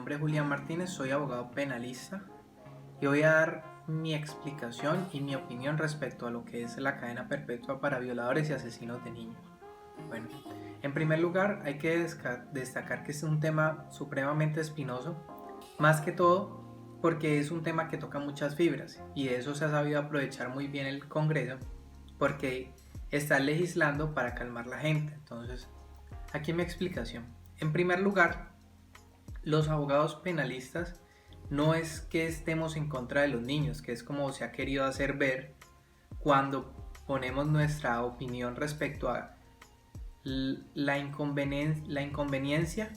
nombre es Julián Martínez, soy abogado penalista y voy a dar mi explicación y mi opinión respecto a lo que es la cadena perpetua para violadores y asesinos de niños. Bueno, en primer lugar hay que destacar que es un tema supremamente espinoso, más que todo porque es un tema que toca muchas fibras y de eso se ha sabido aprovechar muy bien el Congreso porque está legislando para calmar la gente. Entonces, aquí mi explicación. En primer lugar, los abogados penalistas no es que estemos en contra de los niños, que es como se ha querido hacer ver cuando ponemos nuestra opinión respecto a la inconveniencia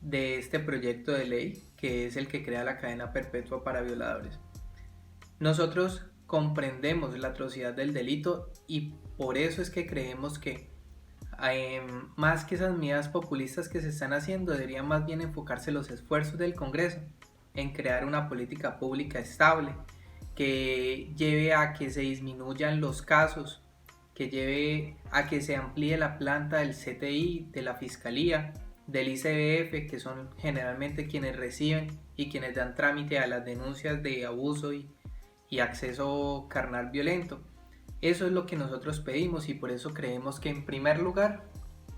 de este proyecto de ley, que es el que crea la cadena perpetua para violadores. Nosotros comprendemos la atrocidad del delito y por eso es que creemos que más que esas medidas populistas que se están haciendo, deberían más bien enfocarse los esfuerzos del Congreso en crear una política pública estable que lleve a que se disminuyan los casos, que lleve a que se amplíe la planta del CTI, de la Fiscalía, del ICBF, que son generalmente quienes reciben y quienes dan trámite a las denuncias de abuso y acceso carnal violento. Eso es lo que nosotros pedimos y por eso creemos que en primer lugar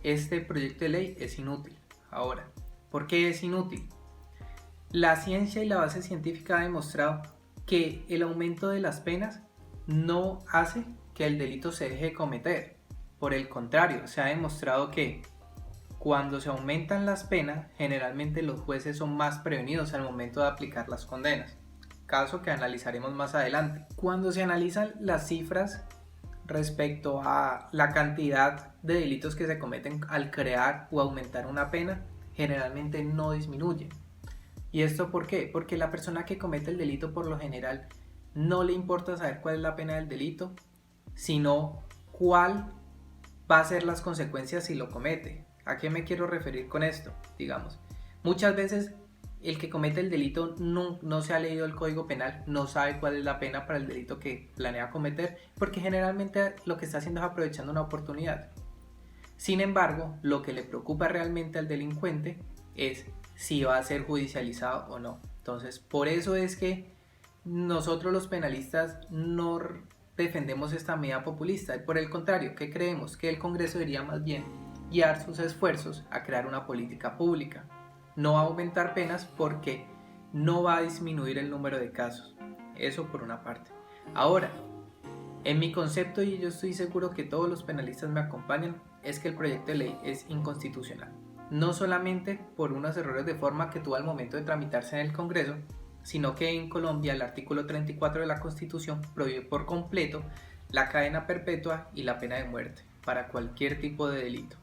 este proyecto de ley es inútil. Ahora, ¿por qué es inútil? La ciencia y la base científica ha demostrado que el aumento de las penas no hace que el delito se deje de cometer. Por el contrario, se ha demostrado que cuando se aumentan las penas, generalmente los jueces son más prevenidos al momento de aplicar las condenas. Caso que analizaremos más adelante. Cuando se analizan las cifras respecto a la cantidad de delitos que se cometen al crear o aumentar una pena, generalmente no disminuyen. ¿Y esto por qué? Porque la persona que comete el delito por lo general no le importa saber cuál es la pena del delito, sino cuál va a ser las consecuencias si lo comete. ¿A qué me quiero referir con esto? Digamos, muchas veces el que comete el delito no se ha leído el Código Penal, no sabe cuál es la pena para el delito que planea cometer, porque generalmente lo que está haciendo es aprovechando una oportunidad. Sin embargo, lo que le preocupa realmente al delincuente es si va a ser judicializado o no. Entonces, por eso es que nosotros los penalistas no defendemos esta medida populista. Por el contrario, ¿qué creemos? Que el Congreso debería más bien guiar sus esfuerzos a crear una política pública. No va a aumentar penas porque no va a disminuir el número de casos. Eso por una parte. Ahora, en mi concepto, y yo estoy seguro que todos los penalistas me acompañan, es que el proyecto de ley es inconstitucional. No solamente por unos errores de forma que tuvo al momento de tramitarse en el Congreso, sino que en Colombia el artículo 34 de la Constitución prohíbe por completo la cadena perpetua y la pena de muerte para cualquier tipo de delito.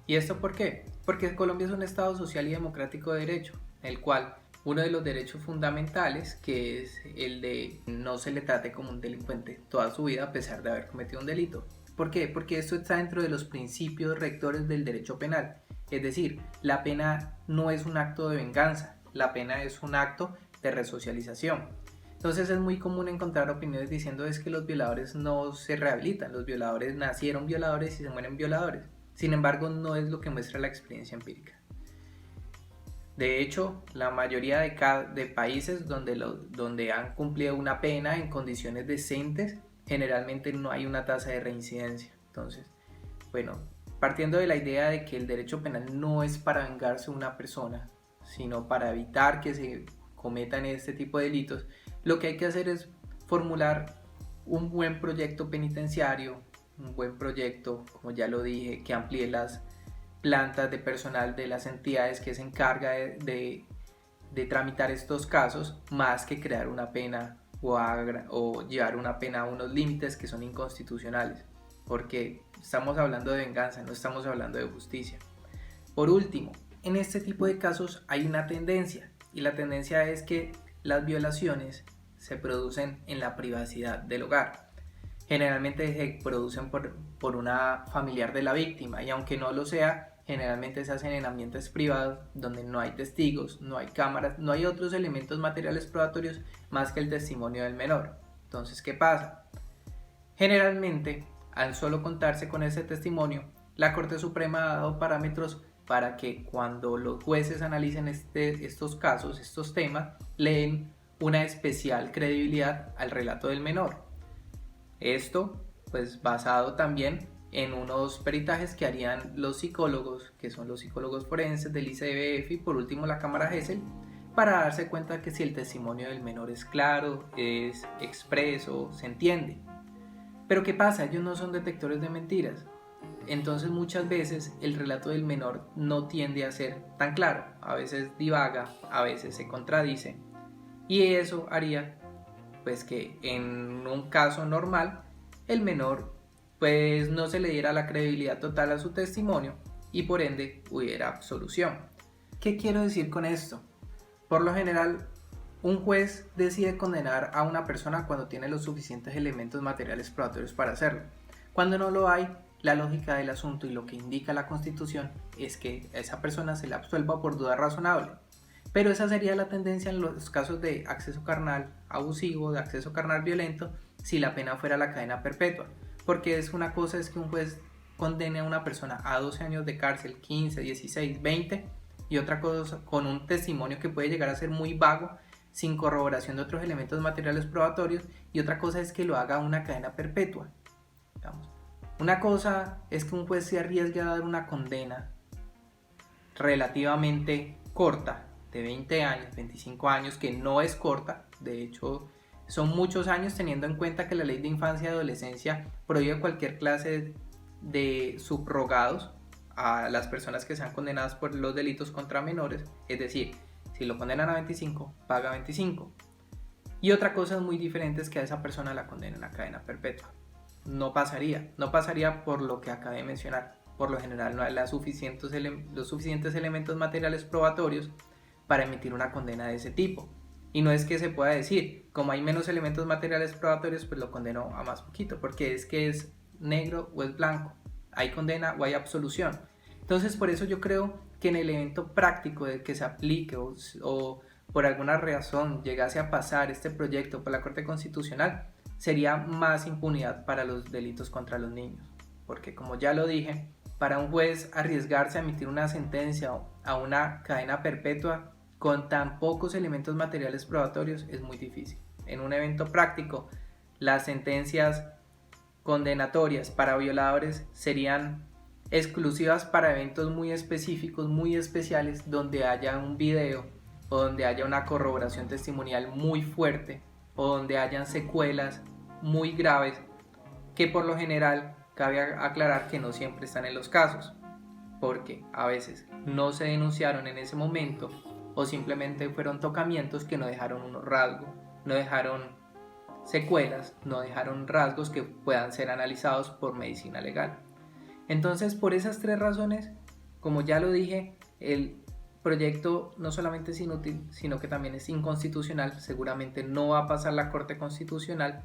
¿Y esto por qué? Porque Colombia es un estado social y democrático de derecho, el cual uno de los derechos fundamentales, que es el de no se le trate como un delincuente toda su vida a pesar de haber cometido un delito. ¿Por qué? Porque esto está dentro de los principios rectores del derecho penal. Es decir, la pena no es un acto de venganza, la pena es un acto de resocialización. Entonces es muy común encontrar opiniones diciendo es que los violadores no se rehabilitan, los violadores nacieron violadores y se mueren violadores. Sin embargo, no es lo que muestra la experiencia empírica. De hecho, la mayoría de países donde han cumplido una pena en condiciones decentes, generalmente no hay una tasa de reincidencia. Entonces, bueno, partiendo de la idea de que el derecho penal no es para vengarse de una persona, sino para evitar que se cometan este tipo de delitos, lo que hay que hacer es formular un buen proyecto penitenciario, un buen proyecto, como ya lo dije, que amplíe las plantas de personal de las entidades que se encarga de tramitar estos casos, más que crear una pena o llevar una pena a unos límites que son inconstitucionales, porque estamos hablando de venganza, no estamos hablando de justicia. Por último, en este tipo de casos hay una tendencia, y la tendencia es que las violaciones se producen en la privacidad del hogar. Generalmente se producen por una familiar de la víctima, y aunque no lo sea, generalmente se hacen en ambientes privados donde no hay testigos, no hay cámaras, no hay otros elementos materiales probatorios más que el testimonio del menor. Entonces, ¿qué pasa? Generalmente, al solo contarse con ese testimonio, la Corte Suprema ha dado parámetros para que cuando los jueces analicen estos casos, estos temas, le den una especial credibilidad al relato del menor. Esto pues basado también en unos peritajes que harían los psicólogos, que son los psicólogos forenses del ICBF y por último la Cámara Gesell, para darse cuenta que si el testimonio del menor es claro, es expreso, se entiende. Pero ¿qué pasa? Ellos no son detectores de mentiras. Entonces muchas veces el relato del menor no tiende a ser tan claro, a veces divaga, a veces se contradice, y eso haría pues que en un caso normal el menor pues no se le diera la credibilidad total a su testimonio y por ende hubiera absolución. ¿Qué quiero decir con esto? Por lo general, un juez decide condenar a una persona cuando tiene los suficientes elementos materiales probatorios para hacerlo. Cuando no lo hay, la lógica del asunto y lo que indica la Constitución es que a esa persona se le absuelva por duda razonable. Pero esa sería la tendencia en los casos de acceso carnal abusivo, de acceso carnal violento, si la pena fuera la cadena perpetua. Porque una cosa es que un juez condene a una persona a 12 años de cárcel, 15, 16, 20, y otra cosa con un testimonio que puede llegar a ser muy vago, sin corroboración de otros elementos materiales probatorios, y otra cosa es que lo haga una cadena perpetua. Digamos. Una cosa es que un juez se arriesgue a dar una condena relativamente corta, de 20 años, 25 años, que no es corta, de hecho son muchos años teniendo en cuenta que la ley de infancia y adolescencia prohíbe cualquier clase de subrogados a las personas que sean condenadas por los delitos contra menores, es decir, si lo condenan a 25, paga 25. Y otra cosa muy diferente es que a esa persona la condenen a cadena perpetua. No pasaría por lo que acabé de mencionar. Por lo general no hay los suficientes elementos materiales probatorios para emitir una condena de ese tipo. Y no es que se pueda decir, como hay menos elementos materiales probatorios, pues lo condeno a más poquito, porque es que es negro o es blanco, hay condena o hay absolución. Entonces por eso yo creo que en el evento práctico de que se aplique o por alguna razón llegase a pasar este proyecto por la Corte Constitucional, sería más impunidad para los delitos contra los niños. Porque como ya lo dije, para un juez arriesgarse a emitir una sentencia a una cadena perpetua con tan pocos elementos materiales probatorios es muy difícil. En un evento práctico, las sentencias condenatorias para violadores serían exclusivas para eventos muy específicos, muy especiales, donde haya un video o donde haya una corroboración testimonial muy fuerte o donde hayan secuelas muy graves, que por lo general cabe aclarar que no siempre están en los casos, porque a veces no se denunciaron en ese momento o simplemente fueron tocamientos que no dejaron unos rasgos, no dejaron secuelas, no dejaron rasgos que puedan ser analizados por medicina legal. Entonces, por esas tres razones, como ya lo dije, el proyecto no solamente es inútil, sino que también es inconstitucional, seguramente no va a pasar la Corte Constitucional,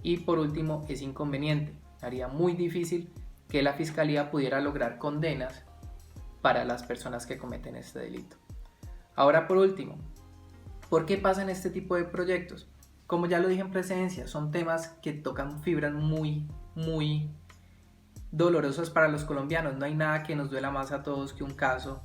y por último es inconveniente, haría muy difícil que la Fiscalía pudiera lograr condenas para las personas que cometen este delito. Ahora por último, ¿por qué pasan este tipo de proyectos? Como ya lo dije en precedencia, son temas que tocan fibras muy dolorosos para los colombianos. No hay nada que nos duela más a todos que un caso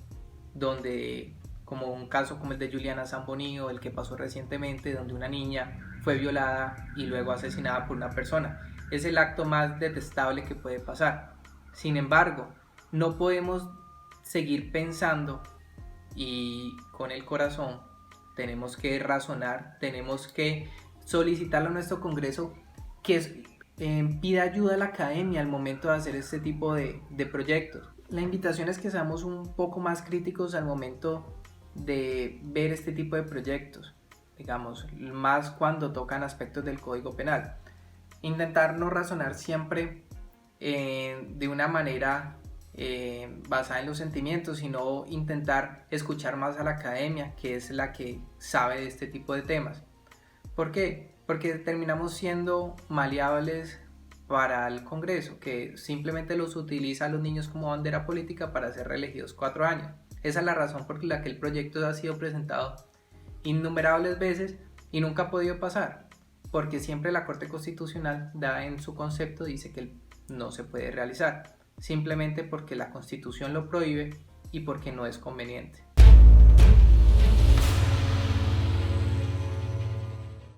como el de Juliana Zambonío, el que pasó recientemente, donde una niña fue violada y luego asesinada por una persona. Es el acto más detestable que puede pasar. Sin embargo, no podemos seguir pensando y con el corazón. Tenemos que razonar, tenemos que solicitarle a nuestro Congreso que pida ayuda a la academia al momento de hacer este tipo de proyectos. La invitación es que seamos un poco más críticos al momento de ver este tipo de proyectos, digamos, más cuando tocan aspectos del Código Penal. Intentar no razonar siempre de una manera basada en los sentimientos, sino intentar escuchar más a la academia, que es la que sabe de este tipo de temas. ¿Por qué? Porque terminamos siendo maleables para el Congreso, que simplemente los utiliza a los niños como bandera política para ser reelegidos 4 años. Esa es la razón por la que el proyecto ha sido presentado innumerables veces y nunca ha podido pasar, porque siempre la Corte Constitucional en su concepto dice que no se puede realizar, simplemente porque la Constitución lo prohíbe y porque no es conveniente.